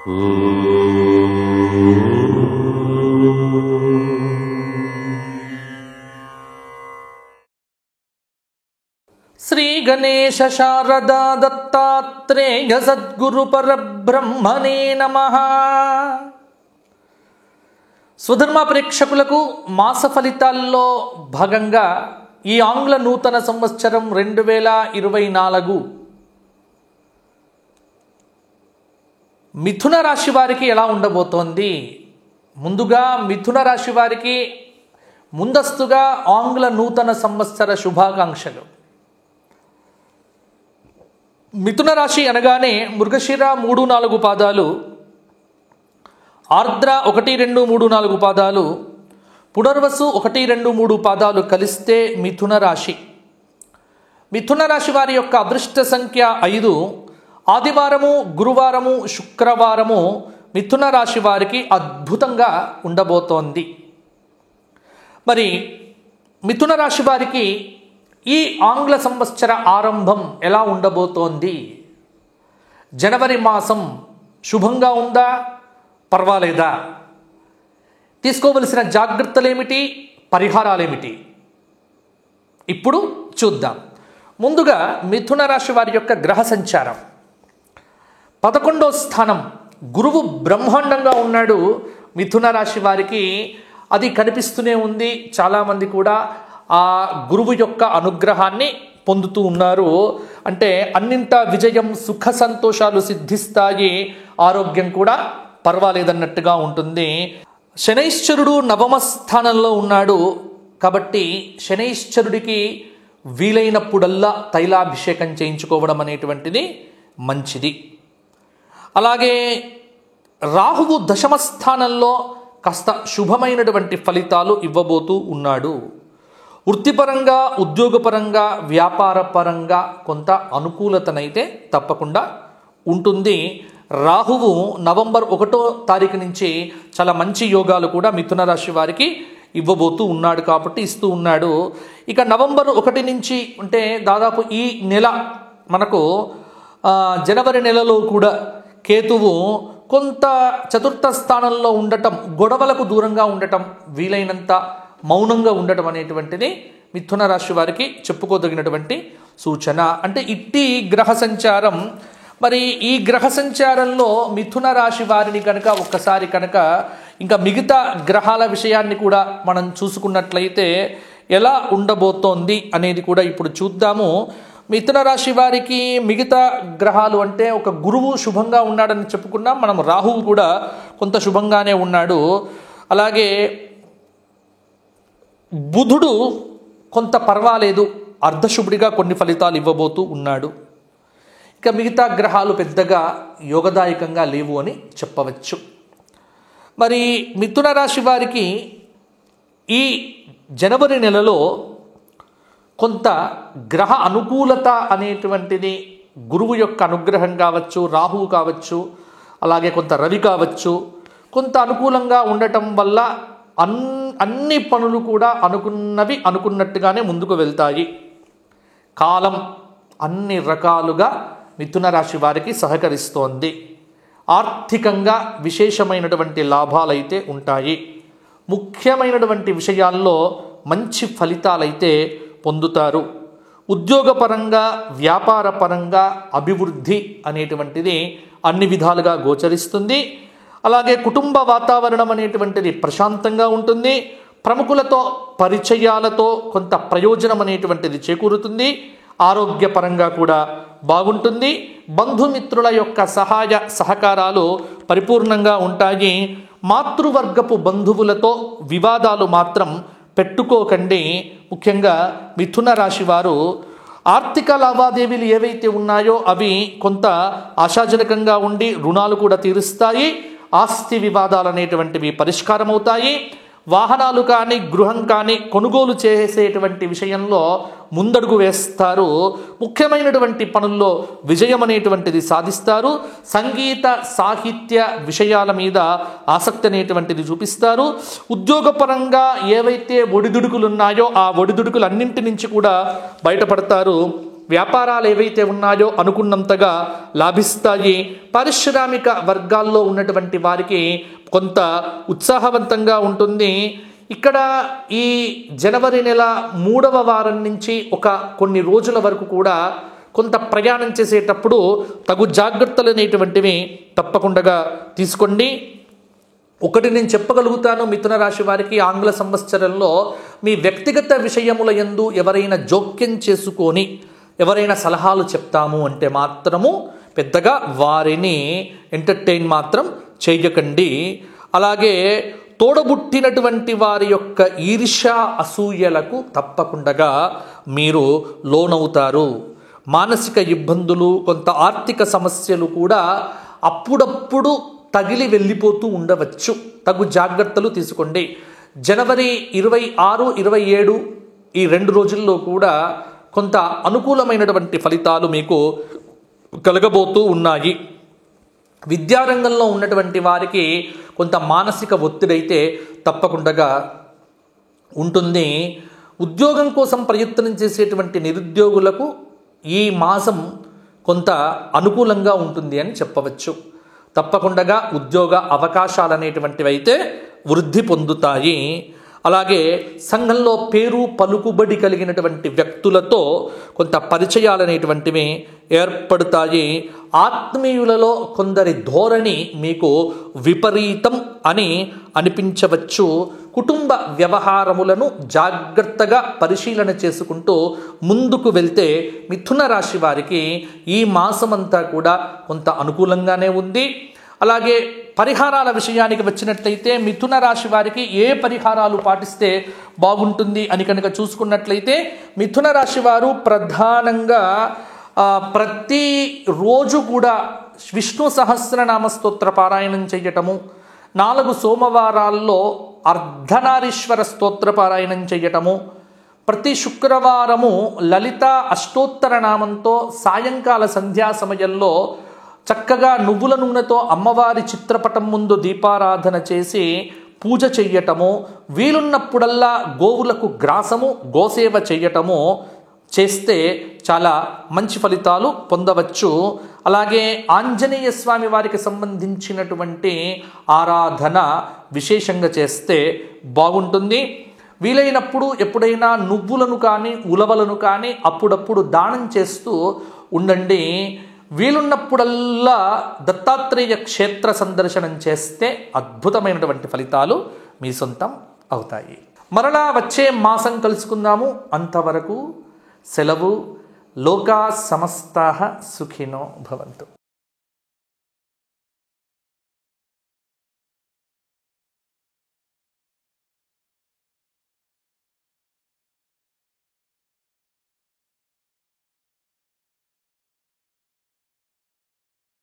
శ్రీ గణేశ శారదా దత్తాత్రేయ సద్గురు పరబ్రహ్మణే నమః. స్వధర్మ ప్రేక్షకులకు మాస ఫలితాల్లో భాగంగా ఈ ఆంగ్ల నూతన సంవత్సరం 2024 మిథున రాశి వారికి ఎలా ఉండబోతోంది? ముందుగా మిథున రాశి వారికి ముందస్తుగా ఆంగ్ల నూతన సంవత్సర శుభాకాంక్షలు. మిథున రాశి అనగానే మృగశిర 3-4 పాదాలు, ఆర్ద్ర 1-2-3-4 పాదాలు, పునర్వసు 1-2-3 పాదాలు కలిస్తే మిథున రాశి. మిథున రాశి వారి యొక్క అదృష్ట సంఖ్య 5. ఆదివారము, గురువారము, శుక్రవారము మిథున రాశి వారికి అద్భుతంగా ఉండబోతోంది. మరి మిథున రాశి వారికి ఈ ఆంగ్ల సంవత్సర ఆరంభం ఎలా ఉండబోతోంది? జనవరి మాసం శుభంగా ఉందా, పర్వాలేదా? తీసుకోవలసిన జాగ్రత్తలేమిటి, పరిహారాలేమిటి? ఇప్పుడు చూద్దాం. ముందుగా మిథున రాశి వారి యొక్క గ్రహ సంచారం. 11వ స్థానం గురువు బ్రహ్మాండంగా ఉన్నాడు మిథున రాశి వారికి. అది కనిపిస్తూనే ఉంది. చాలామంది కూడా ఆ గురువు యొక్క అనుగ్రహాన్ని పొందుతూ ఉన్నారు. అంటే అన్నింటా విజయం, సుఖ సంతోషాలు సిద్ధిస్తాయి. ఆరోగ్యం కూడా పర్వాలేదన్నట్టుగా ఉంటుంది. శనైశ్చరుడు 9వ స్థానంలో ఉన్నాడు కాబట్టి శనైశ్చరుడికి వీలైనప్పుడల్లా తైలాభిషేకం చేయించుకోవడం అనేటువంటిది మంచిది. అలాగే రాహువు 10వ స్థానంలో కాస్త శుభమైనటువంటి ఫలితాలు ఇవ్వబోతూ ఉన్నాడు. వృత్తిపరంగా, ఉద్యోగపరంగా, వ్యాపారపరంగా కొంత అనుకూలతనైతే తప్పకుండా ఉంటుంది. రాహువు నవంబర్ 1వ తారీఖు నుంచి చాలా మంచి యోగాలు కూడా మిథున రాశి వారికి ఇవ్వబోతూ ఉన్నాడు కాబట్టి ఇస్తూ ఉన్నాడు. ఇక నవంబర్ 1 నుంచి అంటే దాదాపు ఈ నెల మనకు జనవరి నెలలో కూడా కేతువు కొంత చతుర్థ స్థానంలో ఉండటం, గొడవలకు దూరంగా ఉండటం, వీలైనంత మౌనంగా ఉండటం అనేటువంటిది మిథున రాశి వారికి చెప్పుకోదగినటువంటి సూచన. అంటే ఇట్టి గ్రహ సంచారం. మరి ఈ గ్రహ సంచారంలో మిథున రాశి వారిని కనుక ఒక్కసారి కనుక ఇంకా మిగతా గ్రహాల విషయాన్ని కూడా మనం చూసుకున్నట్లయితే ఎలా ఉండబోతోంది అనేది కూడా ఇప్పుడు చూద్దాము. మిథున రాశి వారికి మిగతా గ్రహాలు అంటే ఒక గురువు శుభంగా ఉన్నాడని చెప్పుకున్నాం మనం. రాహువు కూడా కొంత శుభంగానే ఉన్నాడు. అలాగే బుధుడు కొంత పర్వాలేదు, అర్ధశుభుడిగా కొన్ని ఫలితాలు ఇవ్వబోతూ ఉన్నాడు. ఇక మిగతా గ్రహాలు పెద్దగా యోగదాయకంగా లేవు అని చెప్పవచ్చు. మరి మిథున రాశి వారికి ఈ జనవరి నెలలో కొంత గ్రహ అనుకూలత అనేటువంటిది గురువు యొక్క అనుగ్రహం కావచ్చు, రాహువు కావచ్చు, అలాగే కొంత రవి కావచ్చు, కొంత అనుకూలంగా ఉండటం వల్ల అన్ని పనులు కూడా అనుకున్నవి అనుకున్నట్టుగానే ముందుకు వెళ్తాయి. కాలం అన్ని రకాలుగా మిథున రాశి వారికి సహకరిస్తోంది. ఆర్థికంగా విశేషమైనటువంటి లాభాలైతే ఉంటాయి. ముఖ్యమైనటువంటి విషయాల్లో మంచి ఫలితాలైతే పొందుతారు. ఉద్యోగపరంగా, వ్యాపారపరంగా అభివృద్ధి అనేటువంటిది అన్ని విధాలుగా గోచరిస్తుంది. అలాగే కుటుంబ వాతావరణం అనేటువంటిది ప్రశాంతంగా ఉంటుంది. ప్రముఖులతో పరిచయాలతో కొంత ప్రయోజనం అనేటువంటిది చేకూరుతుంది. ఆరోగ్యపరంగా కూడా బాగుంటుంది. బంధుమిత్రుల యొక్క సహాయ సహకారాలు పరిపూర్ణంగా ఉంటాయి. మాతృవర్గపు బంధువులతో వివాదాలు మాత్రం పెట్టుకోకండి. ముఖ్యంగా మిథున రాశి వారు ఆర్థిక లావాదేవీలు ఏవైతే ఉన్నాయో అవి కొంత ఆశాజనకంగా ఉండి రుణాలు కూడా తీరుస్తాయి. ఆస్తి వివాదాలు అనేటువంటివి పరిష్కారం అవుతాయి. వాహనాలు కానీ, గృహం కానీ కొనుగోలు చేసేటువంటి విషయంలో ముందడుగు వేస్తారు. ముఖ్యమైనటువంటి పనుల్లో విజయం అనేటువంటిది సాధిస్తారు. సంగీత సాహిత్య విషయాల మీద ఆసక్తి అనేటువంటిది చూపిస్తారు. ఉద్యోగపరంగా ఏవైతే ఒడిదుడుకులు ఉన్నాయో ఆ ఒడిదుడుకులన్నింటి నుంచి కూడా బయటపడతారు. వ్యాపారాలు ఏవైతే ఉన్నాయో అనుకున్నంతగా లాభిస్తాయి. పారిశ్రామిక వర్గాల్లో ఉన్నటువంటి వారికి కొంత ఉత్సాహవంతంగా ఉంటుంది. ఇక్కడ ఈ జనవరి నెల 3వ వారం నుంచి కొన్ని రోజుల వరకు కూడా కొంత ప్రయాణం చేసేటప్పుడు తగు జాగ్రత్తలు అనేటువంటివి తప్పకుండా తీసుకోండి. ఒకటి నేను చెప్పగలుగుతాను, మిథున రాశి వారికి ఆంగ్ల సంవత్సరంలో మీ వ్యక్తిగత విషయముల యందు ఎవరైనా జోక్యం చేసుకొని ఎవరైనా సలహాలు చెప్తాము అంటే మాత్రము పెద్దగా వారిని ఎంటర్టైన్ మాత్రం చేయకండి. అలాగే తోడబుట్టినటువంటి వారి యొక్క ఈర్ష్య అసూయలకు తప్పకుండా మీరు లోనవుతారు. మానసిక ఇబ్బందులు, కొంత ఆర్థిక సమస్యలు కూడా అప్పుడప్పుడు తగిలి వెళ్ళిపోతూ ఉండవచ్చు. తగు జాగ్రత్తలు తీసుకోండి. జనవరి 26, 27 ఈ 2 రోజుల్లో కూడా కొంత అనుకూలమైనటువంటి ఫలితాలు మీకు కలగబోతూ ఉన్నాయి. విద్యారంగంలో ఉన్నటువంటి వారికి కొంత మానసిక ఒత్తిడైతే తప్పకుండా ఉంటుంది. ఉద్యోగం కోసం ప్రయత్నం చేసేటువంటి నిరుద్యోగులకు ఈ మాసం కొంత అనుకూలంగా ఉంటుంది అని చెప్పవచ్చు. తప్పకుండా ఉద్యోగ అవకాశాలు అనేటువంటివి అయితే వృద్ధి పొందుతాయి. అలాగే సంఘంలో పేరు పలుకుబడి కలిగినటువంటి వ్యక్తులతో కొంత పరిచయాలు అనేటువంటివి ఏర్పడతాయి. ఆత్మీయులలో కొందరి ధోరణి మీకు విపరీతం అని అనిపించవచ్చు. కుటుంబ వ్యవహారములను జాగ్రత్తగా పరిశీలన చేసుకుంటూ ముందుకు వెళ్తే మిథున రాశి వారికి ఈ మాసమంతా కూడా కొంత అనుకూలంగానే ఉంది. అలాగే పరిహారాల విషయానికి వచ్చినట్లయితే మిథున రాశి వారికి ఏ పరిహారాలు పాటిస్తే బాగుంటుంది అని కనుక చూసుకున్నట్లయితే మిథున రాశి వారు ప్రధానంగా ప్రతిరోజు కూడా విష్ణు సహస్రనామ స్తోత్ర పారాయణం చేయటము, 4 సోమవారాల్లో అర్ధనారీశ్వర స్తోత్ర పారాయణం చేయటము, ప్రతి శుక్రవారము లలిత అష్టోత్తర నామంతో సాయంకాల సంధ్యా సమయంలో చక్కగా నువ్వుల నూనెతో అమ్మవారి చిత్రపటం ముందు దీపారాధన చేసి పూజ చెయ్యటము, వీలున్నప్పుడల్లా గోవులకు గ్రాసము, గోసేవ చెయ్యటము చేస్తే చాలా మంచి ఫలితాలు పొందవచ్చు. అలాగే ఆంజనేయ స్వామి వారికి సంబంధించినటువంటి ఆరాధన విశేషంగా చేస్తే బాగుంటుంది. వీలైనప్పుడు ఎప్పుడైనా నువ్వులను కానీ ఉలవలను కానీ అప్పుడప్పుడు దానం చేస్తూ ఉండండి. వీలున్నప్పుడల్లా దత్తాత్రేయ క్షేత్ర సందర్శనం చేస్తే అద్భుతమైనటువంటి ఫలితాలు మీ సొంతం అవుతాయి. మరలా వచ్చే మాసం కలుసుకుందాము. అంతవరకు సెలవు. లోకా సమస్తాః సుఖినో భవంతు.